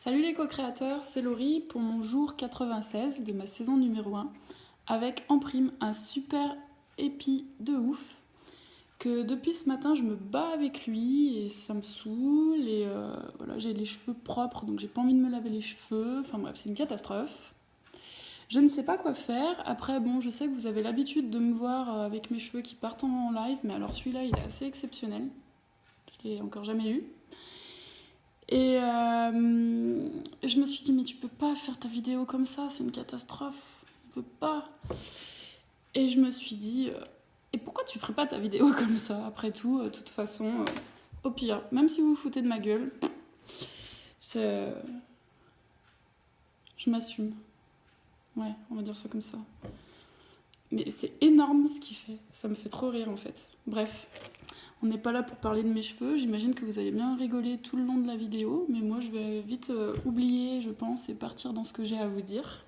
Salut les co-créateurs, c'est Laurie pour mon jour 96 de ma saison numéro 1 avec en prime un super épi de ouf que depuis ce matin je me bats avec lui et ça me saoule et voilà, j'ai les cheveux propres donc j'ai pas envie de me laver les cheveux, enfin bref c'est une catastrophe. Je ne sais pas quoi faire, après bon je sais que vous avez l'habitude de me voir avec mes cheveux qui partent en live mais alors celui-là il est assez exceptionnel, je l'ai encore jamais eu. Et je me suis dit, mais tu peux pas faire ta vidéo comme ça, c'est une catastrophe. On peut pas. Et je me suis dit, et pourquoi tu ferais pas ta vidéo comme ça? Après tout, de toute façon, au pire, même si vous vous foutez de ma gueule, je m'assume. Ouais, on va dire ça comme ça. Mais c'est énorme ce qu'il fait. Ça me fait trop rire en fait. Bref, on n'est pas là pour parler de mes cheveux. J'imagine que vous allez bien rigoler tout le long de la vidéo. Mais moi, je vais vite oublier, je pense, et partir dans ce que j'ai à vous dire.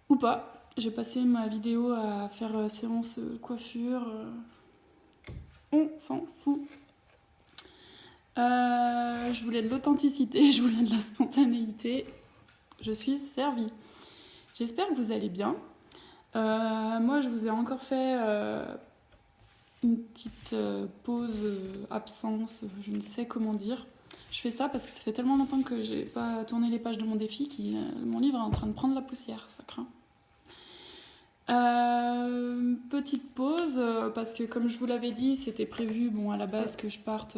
Ou pas. J'ai passé ma vidéo à faire séance coiffure. On s'en fout. Je voulais de l'authenticité, je voulais de la spontanéité. Je suis servie. J'espère que vous allez bien. Moi, je vous ai encore fait une petite pause absence, je ne sais comment dire. Je fais ça parce que ça fait tellement longtemps que j'ai pas tourné les pages de mon défi que mon livre est en train de prendre la poussière, ça craint. Petite pause parce que comme je vous l'avais dit, c'était prévu à la base que je parte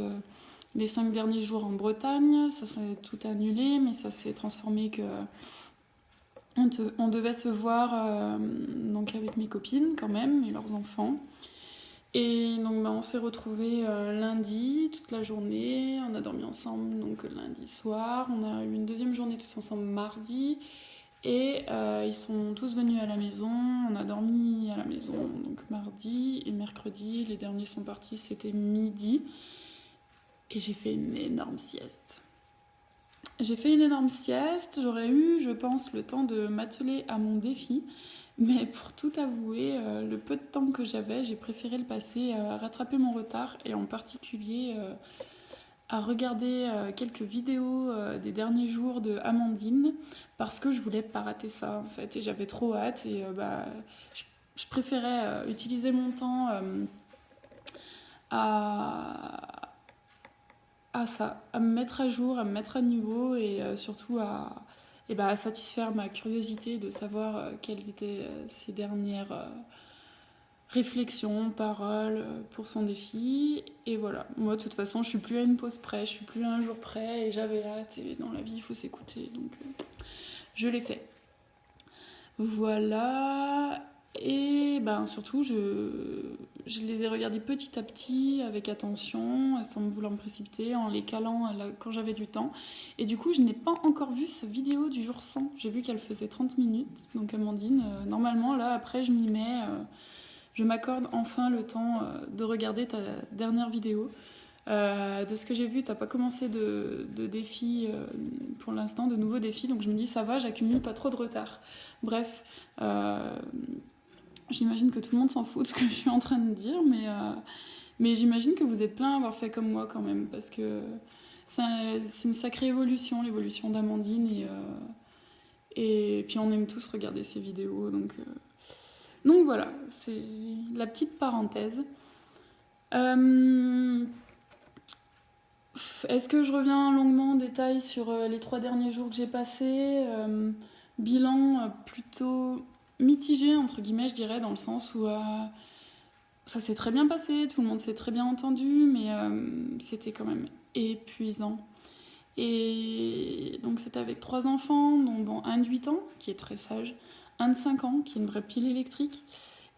les 5 derniers jours en Bretagne. Ça s'est tout annulé, mais ça s'est transformé que on devait se voir donc avec mes copines quand même et leurs enfants. Et donc on s'est retrouvés lundi toute la journée, on a dormi ensemble donc lundi soir, on a eu une deuxième journée tous ensemble mardi et ils sont tous venus à la maison, on a dormi à la maison donc mardi et mercredi, les derniers sont partis c'était midi et j'ai fait une énorme sieste. J'aurais eu je pense le temps de m'atteler à mon défi. Mais pour tout avouer, le peu de temps que j'avais, j'ai préféré le passer à rattraper mon retard et en particulier à regarder quelques vidéos des derniers jours de Amandine parce que je voulais pas rater ça en fait et j'avais trop hâte et je préférais utiliser mon temps à, à ça, à me mettre à jour, à me mettre à niveau et surtout à satisfaire ma curiosité de savoir quelles étaient ses dernières réflexions, paroles pour son défi. Et voilà, moi de toute façon je suis plus à une pause près, je suis plus à un jour près et j'avais hâte et dans la vie il faut s'écouter donc je l'ai fait. Voilà. Et surtout, je les ai regardés petit à petit, avec attention, sans me vouloir me précipiter, en les calant quand j'avais du temps. Et du coup, je n'ai pas encore vu sa vidéo du jour 100. J'ai vu qu'elle faisait 30 minutes. Donc Amandine, normalement, là, après, je m'y mets. Je m'accorde enfin le temps de regarder ta dernière vidéo. De ce que j'ai vu, t'as pas commencé de défis pour l'instant, de nouveaux défis, donc je me dis ça va, j'accumule pas trop de retard. Bref, j'imagine que tout le monde s'en fout de ce que je suis en train de dire, mais j'imagine que vous êtes plein à avoir fait comme moi quand même, parce que c'est une sacrée évolution, l'évolution d'Amandine, et puis on aime tous regarder ses vidéos, donc voilà, c'est la petite parenthèse. Est-ce que je reviens longuement en détail sur les 3 derniers jours que j'ai passés bilan plutôt mitigé, entre guillemets, je dirais, dans le sens où ça s'est très bien passé, tout le monde s'est très bien entendu, mais c'était quand même épuisant. Et donc c'était avec 3 enfants, dont un de 8 ans, qui est très sage, un de 5 ans, qui est une vraie pile électrique,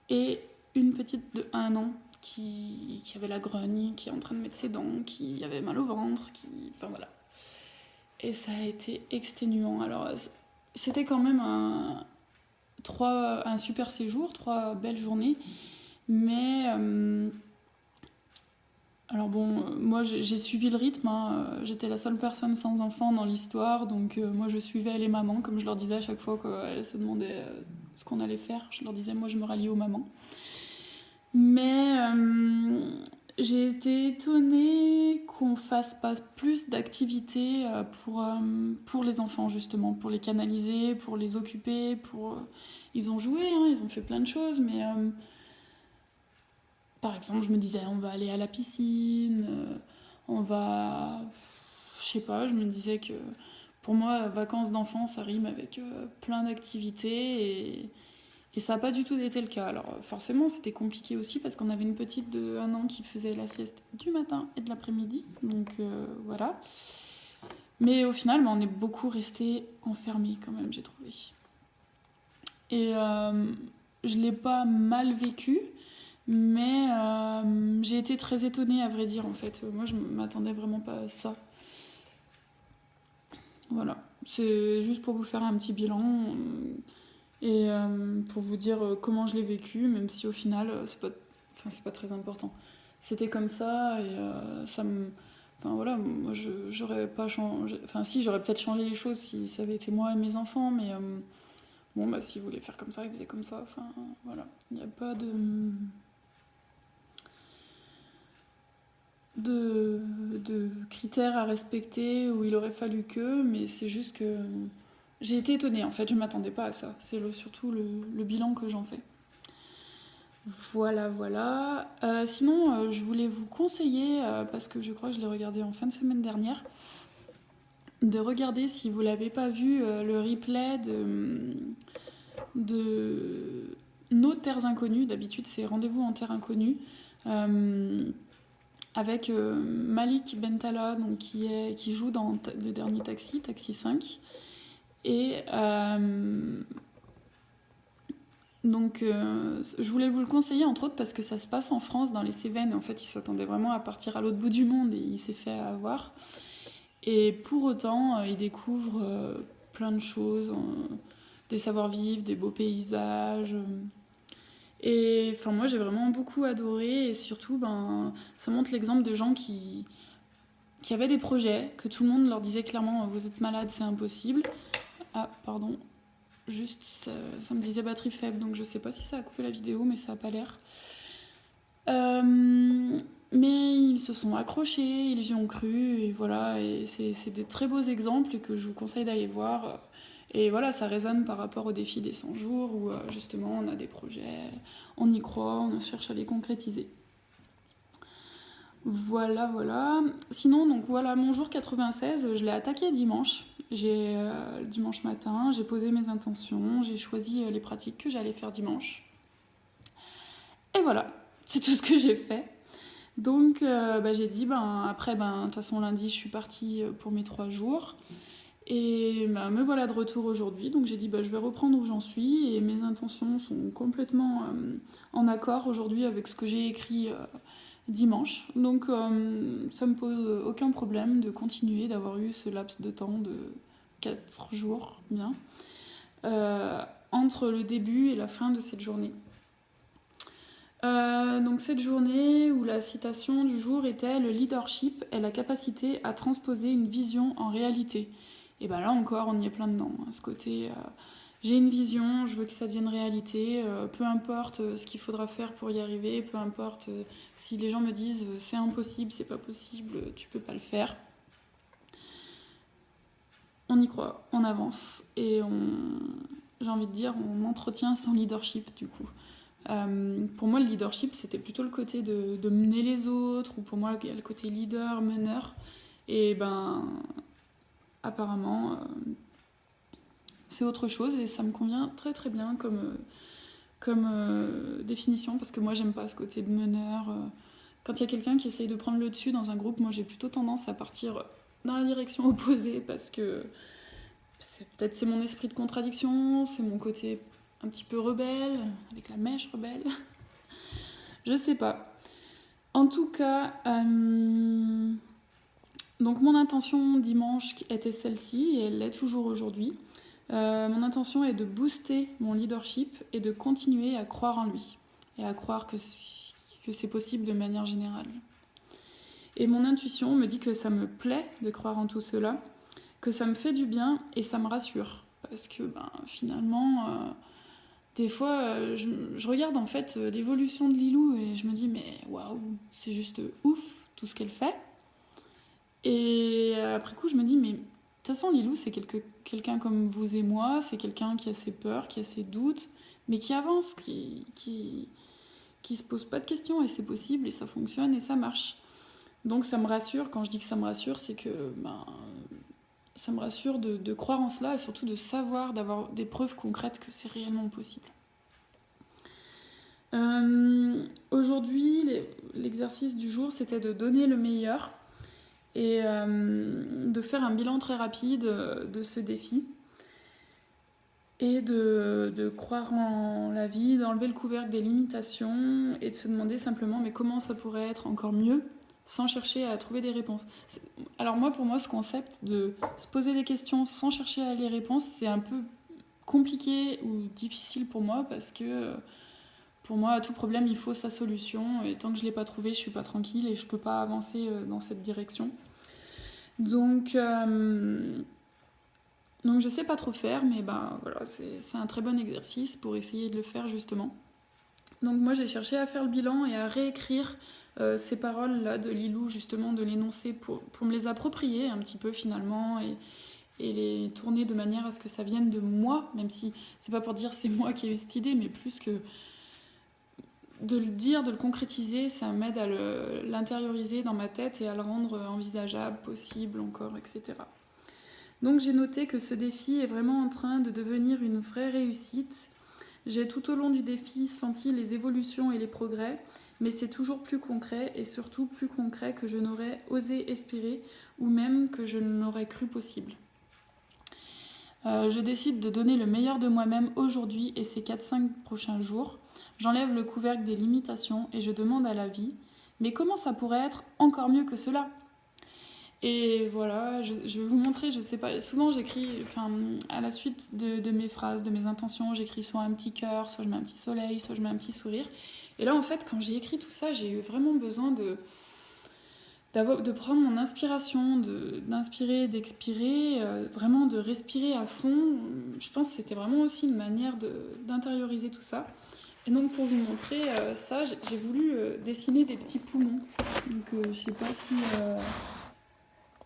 et une petite de 1 an, qui avait la grogne, qui est en train de mettre ses dents, qui avait mal au ventre, enfin voilà. Et ça a été exténuant. Alors c'était quand même un super séjour, 3 belles journées, mais alors bon, moi j'ai suivi le rythme, hein. J'étais la seule personne sans enfant dans l'histoire, donc moi je suivais les mamans, comme je leur disais à chaque fois qu'elles se demandaient ce qu'on allait faire, je leur disais moi je me rallie aux mamans. Mais J'ai été étonnée qu'on fasse pas plus d'activités pour les enfants, justement, pour les canaliser, pour les occuper, Ils ont joué, hein, ils ont fait plein de choses, mais par exemple, je me disais, on va aller à la piscine, on va... Je sais pas, je me disais que pour moi, vacances d'enfants, ça rime avec plein d'activités et ça n'a pas du tout été le cas. Alors forcément, c'était compliqué aussi parce qu'on avait une petite de 1 an qui faisait la sieste du matin et de l'après-midi. Donc voilà. Mais au final, on est beaucoup resté enfermés quand même, j'ai trouvé. Et je ne l'ai pas mal vécu, mais j'ai été très étonnée à vrai dire en fait. Moi, je ne m'attendais vraiment pas à ça. Voilà. C'est juste pour vous faire un petit bilan. Et pour vous dire comment je l'ai vécu, même si au final, c'est pas très important. C'était comme ça et ça me... Enfin voilà, moi j'aurais pas changé... Enfin si, j'aurais peut-être changé les choses si ça avait été moi et mes enfants, mais bon, bah s'ils voulaient faire comme ça, ils faisaient comme ça. Enfin voilà, il n'y a pas de critères à respecter où il aurait fallu que, mais c'est juste que j'ai été étonnée en fait, je m'attendais pas à ça. C'est surtout le bilan que j'en fais. Voilà, voilà. Sinon, je voulais vous conseiller, parce que je crois que je l'ai regardé en fin de semaine dernière, de regarder si vous l'avez pas vu le replay de Nos Terres Inconnues. D'habitude, c'est Rendez-vous en Terre Inconnue. Avec Malik Bentala, donc, qui joue dans le dernier Taxi, Taxi 5. Et donc je voulais vous le conseiller entre autres parce que ça se passe en France, dans les Cévennes. En fait, il s'attendait vraiment à partir à l'autre bout du monde et il s'est fait avoir. Et pour autant, il découvre plein de choses, des savoir-vivre, des beaux paysages. Et enfin, moi, j'ai vraiment beaucoup adoré. Et surtout, ça montre l'exemple de gens qui avaient des projets, que tout le monde leur disait clairement vous êtes malade, c'est impossible. Ah, pardon. Juste, ça me disait batterie faible, donc je sais pas si ça a coupé la vidéo, mais ça a pas l'air. Mais ils se sont accrochés, ils y ont cru, et voilà, et c'est des très beaux exemples que je vous conseille d'aller voir. Et voilà, ça résonne par rapport au défi des 100 jours, où justement on a des projets, on y croit, on cherche à les concrétiser. Voilà, voilà. Sinon, donc voilà, mon jour 96, je l'ai attaqué dimanche. Dimanche matin, j'ai posé mes intentions, j'ai choisi les pratiques que j'allais faire dimanche. Et voilà, c'est tout ce que j'ai fait. Donc j'ai dit, après, de toute façon lundi, je suis partie pour mes 3 jours. Et me voilà de retour aujourd'hui. Donc j'ai dit, je vais reprendre où j'en suis. Et mes intentions sont complètement en accord aujourd'hui avec ce que j'ai écrit dimanche. Donc ça me pose aucun problème de continuer, d'avoir eu ce laps de temps de 4 jours bien entre le début et la fin de cette journée. Donc cette journée où la citation du jour était « Le leadership est la capacité à transposer une vision en réalité ». Et là encore, on y est plein dedans. Ce côté, j'ai une vision, je veux que ça devienne réalité, peu importe ce qu'il faudra faire pour y arriver, peu importe si les gens me disent « c'est impossible, c'est pas possible, tu peux pas le faire ». On y croit, on avance et j'ai envie de dire, on entretient son leadership du coup. Pour moi, le leadership, c'était plutôt le côté de mener les autres, ou pour moi, il y a le côté leader, meneur. Et apparemment, c'est autre chose et ça me convient très très bien comme définition, parce que moi, j'aime pas ce côté de meneur. Quand il y a quelqu'un qui essaye de prendre le dessus dans un groupe, moi, j'ai plutôt tendance à partir dans la direction opposée, parce que peut-être c'est mon esprit de contradiction, c'est mon côté un petit peu rebelle, avec la mèche rebelle. Je sais pas. En tout cas, donc mon intention dimanche était celle-ci, et elle l'est toujours aujourd'hui. Mon intention est de booster mon leadership et de continuer à croire en lui, et à croire que c'est possible de manière générale. Et mon intuition me dit que ça me plaît de croire en tout cela, que ça me fait du bien et ça me rassure. Parce que finalement... des fois, je regarde en fait l'évolution de Lilou et je me dis, mais waouh, c'est juste ouf tout ce qu'elle fait. Et après coup, je me dis, mais de toute façon, Lilou, c'est quelqu'un comme vous et moi, c'est quelqu'un qui a ses peurs, qui a ses doutes, mais qui avance, qui se pose pas de questions, et c'est possible, et ça fonctionne, et ça marche. Donc ça me rassure, quand je dis que ça me rassure, c'est que ça me rassure de croire en cela, et surtout de savoir, d'avoir des preuves concrètes que c'est réellement possible. Aujourd'hui, l'exercice du jour, c'était de donner le meilleur, et de faire un bilan très rapide de ce défi et de croire en la vie, d'enlever le couvercle des limitations et de se demander simplement mais comment ça pourrait être encore mieux sans chercher à trouver des réponses. Alors moi, pour moi, ce concept de se poser des questions sans chercher à les réponses, c'est un peu compliqué ou difficile pour moi parce que pour moi, à tout problème, il faut sa solution et tant que je ne l'ai pas trouvée, je ne suis pas tranquille et je ne peux pas avancer dans cette direction. Donc je sais pas trop faire, mais voilà, c'est un très bon exercice pour essayer de le faire justement. Donc moi j'ai cherché à faire le bilan et à réécrire ces paroles là de Lilou, justement de l'énoncer pour me les approprier un petit peu finalement et les tourner de manière à ce que ça vienne de moi, même si c'est pas pour dire c'est moi qui ai eu cette idée, mais plus que de le dire, de le concrétiser, ça m'aide à l'intérioriser dans ma tête et à le rendre envisageable, possible encore, etc. Donc j'ai noté que ce défi est vraiment en train de devenir une vraie réussite. J'ai tout au long du défi senti les évolutions et les progrès, mais c'est toujours plus concret et surtout plus concret que je n'aurais osé espérer ou même que je n'aurais cru possible. Je décide de donner le meilleur de moi-même aujourd'hui et ces 4-5 prochains jours. J'enlève le couvercle des limitations et je demande à la vie, mais comment ça pourrait être encore mieux que cela ? Et voilà, je vais vous montrer, je sais pas, souvent j'écris, à la suite de mes phrases, de mes intentions, j'écris soit un petit cœur, soit je mets un petit soleil, soit je mets un petit sourire. Et là, en fait, quand j'ai écrit tout ça, j'ai eu vraiment besoin de prendre mon inspiration, d'inspirer, d'expirer, vraiment de respirer à fond. Je pense que c'était vraiment aussi une manière d'intérioriser tout ça. Et donc pour vous montrer ça, j'ai voulu dessiner des petits poumons. Donc je sais pas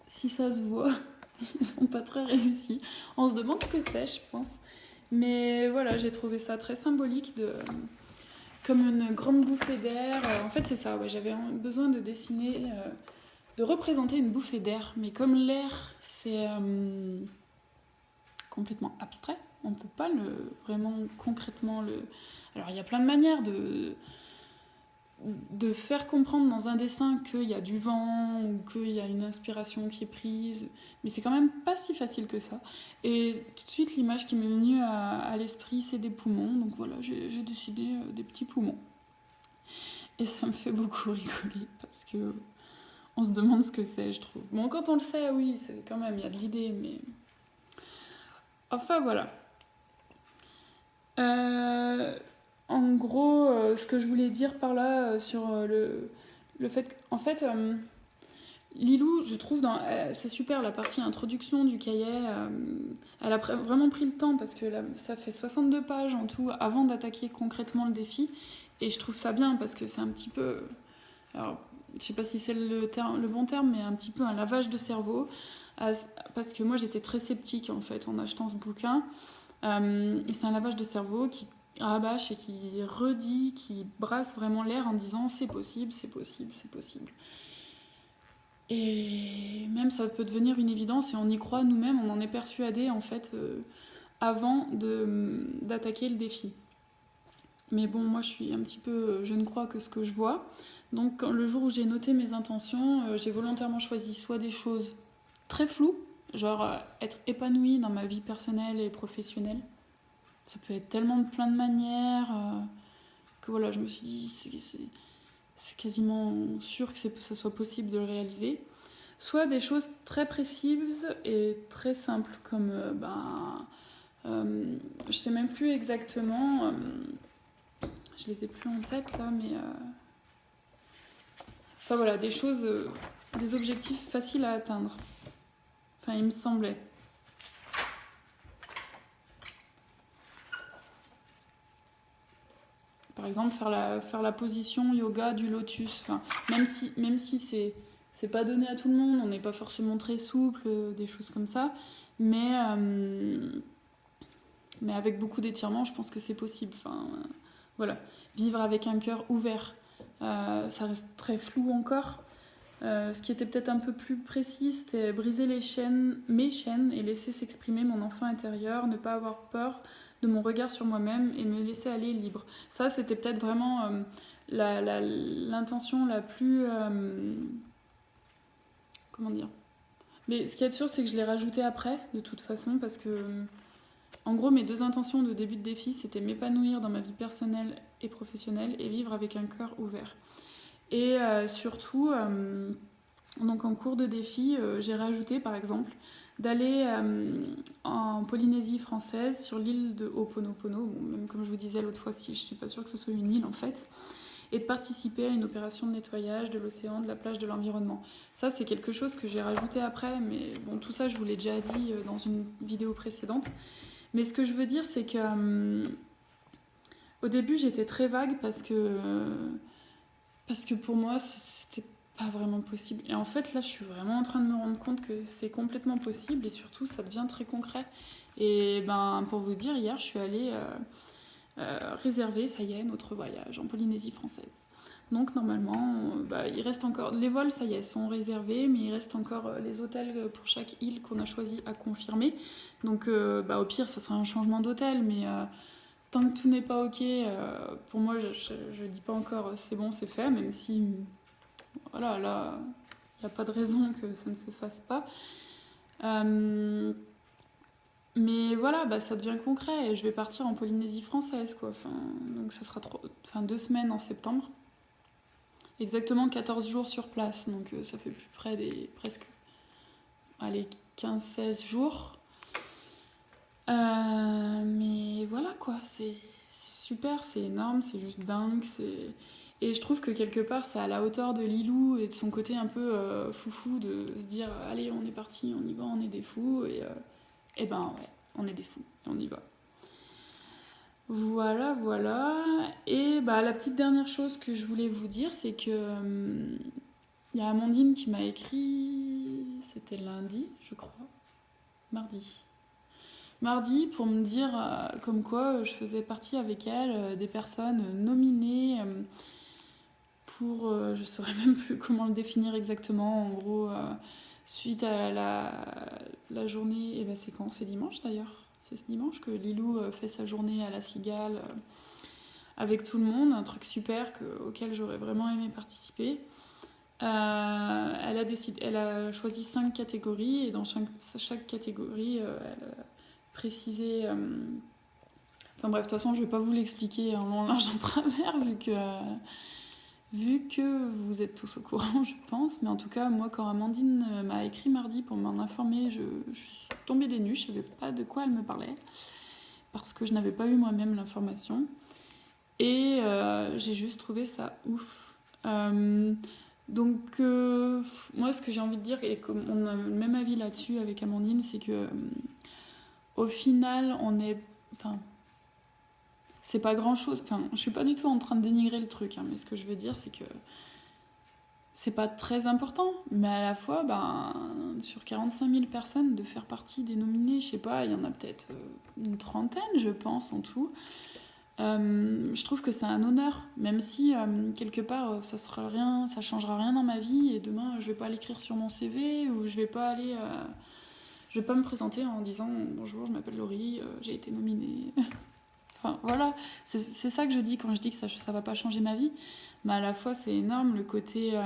si ça se voit, ils sont pas très réussis. On se demande ce que c'est, je pense. Mais voilà, j'ai trouvé ça très symbolique, comme une grande bouffée d'air. En fait, c'est ça, ouais, j'avais besoin de dessiner, de représenter une bouffée d'air. Mais comme l'air, c'est complètement abstrait, on ne peut pas vraiment concrètement le... Alors, il y a plein de manières de faire comprendre dans un dessin qu'il y a du vent ou qu'il y a une inspiration qui est prise, mais c'est quand même pas si facile que ça. Et tout de suite, l'image qui m'est venue à l'esprit, c'est des poumons. Donc voilà, j'ai décidé des petits poumons. Et ça me fait beaucoup rigoler parce que on se demande ce que c'est, je trouve. Bon, quand on le sait, oui, c'est quand même, il y a de l'idée, mais... Enfin, voilà. En gros, ce que je voulais dire par là sur le fait qu'en fait, Lilou, je trouve, c'est super la partie introduction du cahier. Elle a vraiment pris le temps parce que ça fait 62 pages en tout avant d'attaquer concrètement le défi. Et je trouve ça bien parce que c'est un petit peu... Alors, je sais pas si c'est le bon terme, mais un petit peu un lavage de cerveau. Parce que moi, j'étais très sceptique en fait en achetant ce bouquin. Et c'est un lavage de cerveau qui rabâche et qui redit, qui brasse vraiment l'air en disant c'est possible, c'est possible, c'est possible. Et même ça peut devenir une évidence et on y croit nous-mêmes, on en est persuadé en fait avant d'attaquer le défi. Mais bon, moi je suis un petit peu, je ne crois que ce que je vois. Donc le jour où j'ai noté mes intentions, j'ai volontairement choisi soit des choses très floues, genre être épanouie dans ma vie personnelle et professionnelle. Ça peut être tellement de plein de manières que voilà, je me suis dit c'est quasiment sûr que ça soit possible de le réaliser. Soit des choses très précises et très simples, comme je sais même plus exactement, je les ai plus en tête là, mais enfin voilà, des choses, des objectifs faciles à atteindre. Enfin, il me semblait. Par exemple, faire la position yoga du lotus. Enfin, même si c'est pas donné à tout le monde, on n'est pas forcément très souple, des choses comme ça. Mais avec beaucoup d'étirements, je pense que c'est possible. Enfin, voilà. Vivre avec un cœur ouvert, ça reste très flou encore. Ce qui était peut-être un peu plus précis, c'était briser mes chaînes et laisser s'exprimer mon enfant intérieur, ne pas avoir peur de mon regard sur moi-même et me laisser aller libre. Ça, c'était peut-être vraiment l'intention la plus... comment dire. Mais ce qu'il y a de sûr, c'est que je l'ai rajouté après, de toute façon, parce que... En gros, mes 2 intentions de début de défi, c'était m'épanouir dans ma vie personnelle et professionnelle et vivre avec un cœur ouvert. Et surtout, donc en cours de défi, j'ai rajouté par exemple d'aller en Polynésie française sur l'île de Ho'oponopono, bon, même comme je vous disais l'autre fois, si je suis pas sûre que ce soit une île en fait, et de participer à une opération de nettoyage de l'océan, de la plage, de l'environnement. Ça, c'est quelque chose que j'ai rajouté après, mais bon, tout ça, je vous l'ai déjà dit dans une vidéo précédente. Mais ce que je veux dire, c'est que au début, j'étais très vague parce que pour moi, c'était pas vraiment possible. Et en fait, là, je suis vraiment en train de me rendre compte que c'est complètement possible et surtout, ça devient très concret. Et ben, pour vous dire, hier, je suis allée réserver, ça y est, notre voyage en Polynésie française. Donc normalement, il reste encore... Les vols, ça y est, sont réservés, mais il reste encore les hôtels pour chaque île qu'on a choisi à confirmer. Donc au pire, ça sera un changement d'hôtel, mais tant que tout n'est pas ok, pour moi, je dis pas encore c'est bon, c'est fait, même si, voilà, là, il n'y a pas de raison que ça ne se fasse pas. Mais voilà, ça devient concret et je vais partir en Polynésie française, quoi. Enfin, donc ça sera 2 semaines en septembre. Exactement 14 jours sur place, donc ça fait plus près presque 15-16 jours. Mais voilà quoi, c'est super, c'est énorme, c'est juste dingue. Et je trouve que quelque part c'est à la hauteur de Lilou et de son côté un peu foufou de se dire allez on est parti, on y va, on est des fous. Et ben ouais, on est des fous et on y va. Voilà, voilà. Et la petite dernière chose que je voulais vous dire, c'est que y a Amandine qui m'a écrit, c'était lundi, je crois, mardi, pour me dire comme quoi je faisais partie avec elle des personnes nominées pour, je saurais même plus comment le définir exactement, en gros, suite à la journée, et c'est quand? C'est dimanche d'ailleurs. C'est ce dimanche que Lilou fait sa journée à la Cigale avec tout le monde, un truc super auquel j'aurais vraiment aimé participer. Elle a choisi 5 catégories et dans chaque catégorie, elle a précisé. Enfin bref, de toute façon, je ne vais pas vous l'expliquer en long, large, en travers, vu que vous êtes tous au courant, je pense. Mais en tout cas, moi, quand Amandine m'a écrit mardi pour m'en informer, je suis tombée des nues, je ne savais pas de quoi elle me parlait, parce que je n'avais pas eu moi-même l'information. Et j'ai juste trouvé ça ouf. Donc, moi, ce que j'ai envie de dire, et comme on a le même avis là-dessus avec Amandine, c'est que au final, on est... Enfin, c'est pas grand-chose. Enfin, je suis pas du tout en train de dénigrer le truc, hein, mais ce que je veux dire, c'est que c'est pas très important, mais à la fois, sur 45 000 personnes, de faire partie des nominés, je sais pas, il y en a peut-être une trentaine, je pense, en tout. Je trouve que c'est un honneur, même si quelque part ça changera rien dans ma vie et demain je vais pas l'écrire sur mon CV ou je vais pas me présenter en disant bonjour, je m'appelle Laurie, j'ai été nominée. Enfin voilà, c'est ça que je dis quand je dis que ça va pas changer ma vie, mais à la fois c'est énorme le côté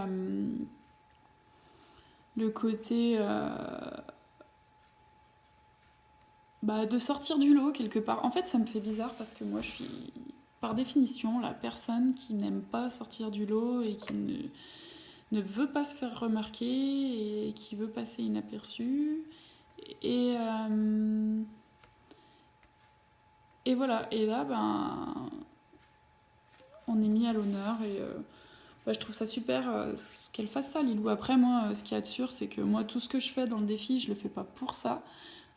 de sortir du lot quelque part. En fait, ça me fait bizarre parce que moi, je suis par définition la personne qui n'aime pas sortir du lot et qui ne veut pas se faire remarquer et qui veut passer inaperçue. Et voilà. Et là, on est mis à l'honneur et je trouve ça super qu'elle fasse ça, Lilou. Après, moi, ce qu'il y a de sûr, c'est que moi, tout ce que je fais dans le défi, je le fais pas pour ça.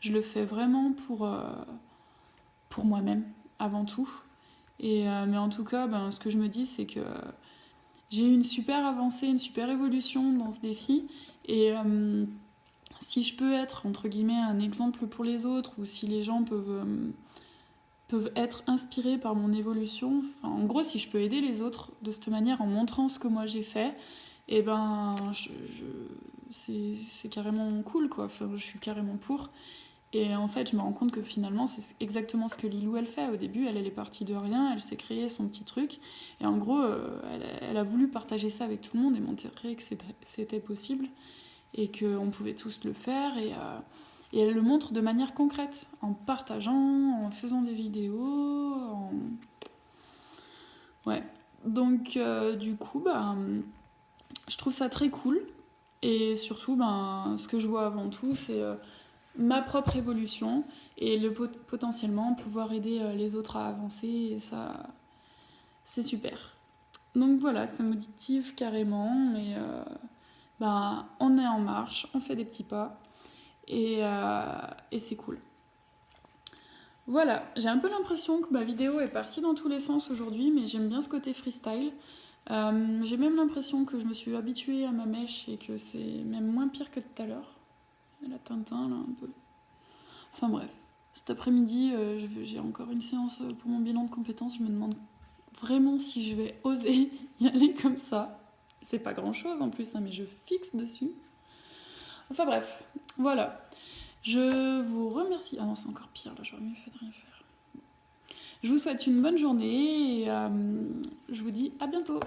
Je le fais vraiment pour moi-même, avant tout. Mais en tout cas, ce que je me dis, c'est que j'ai eu une super avancée, une super évolution dans ce défi. Et si je peux être, entre guillemets, un exemple pour les autres, ou si les gens peuvent être inspirés par mon évolution, en gros, si je peux aider les autres de cette manière en montrant ce que moi j'ai fait, et c'est carrément cool, quoi. Enfin, je suis carrément pour. Et en fait, je me rends compte que finalement, c'est exactement ce que Lilou, elle fait. Au début, elle est partie de rien, elle s'est créée son petit truc. Et en gros, elle a voulu partager ça avec tout le monde et montrer que c'était possible et qu'on pouvait tous le faire. Et elle le montre de manière concrète, en partageant, en faisant des vidéos. Ouais. Donc, du coup, je trouve ça très cool. Et surtout, ce que je vois avant tout, c'est ma propre évolution et potentiellement pouvoir aider les autres à avancer. Et ça, c'est super. Donc voilà, ça me motive carrément. Mais on est en marche, on fait des petits pas. Et c'est cool. Voilà, j'ai un peu l'impression que ma vidéo est partie dans tous les sens aujourd'hui, mais j'aime bien ce côté freestyle. J'ai même l'impression que je me suis habituée à ma mèche et que c'est même moins pire que tout à l'heure. Elle a Tintin là un peu. Enfin bref, cet après-midi, j'ai encore une séance pour mon bilan de compétences. Je me demande vraiment si je vais oser y aller comme ça. C'est pas grand-chose en plus, hein, mais je fixe dessus. Enfin bref, voilà. Je vous remercie. Ah non, c'est encore pire, là, j'aurais mieux fait de rien faire. Je vous souhaite une bonne journée et je vous dis à bientôt.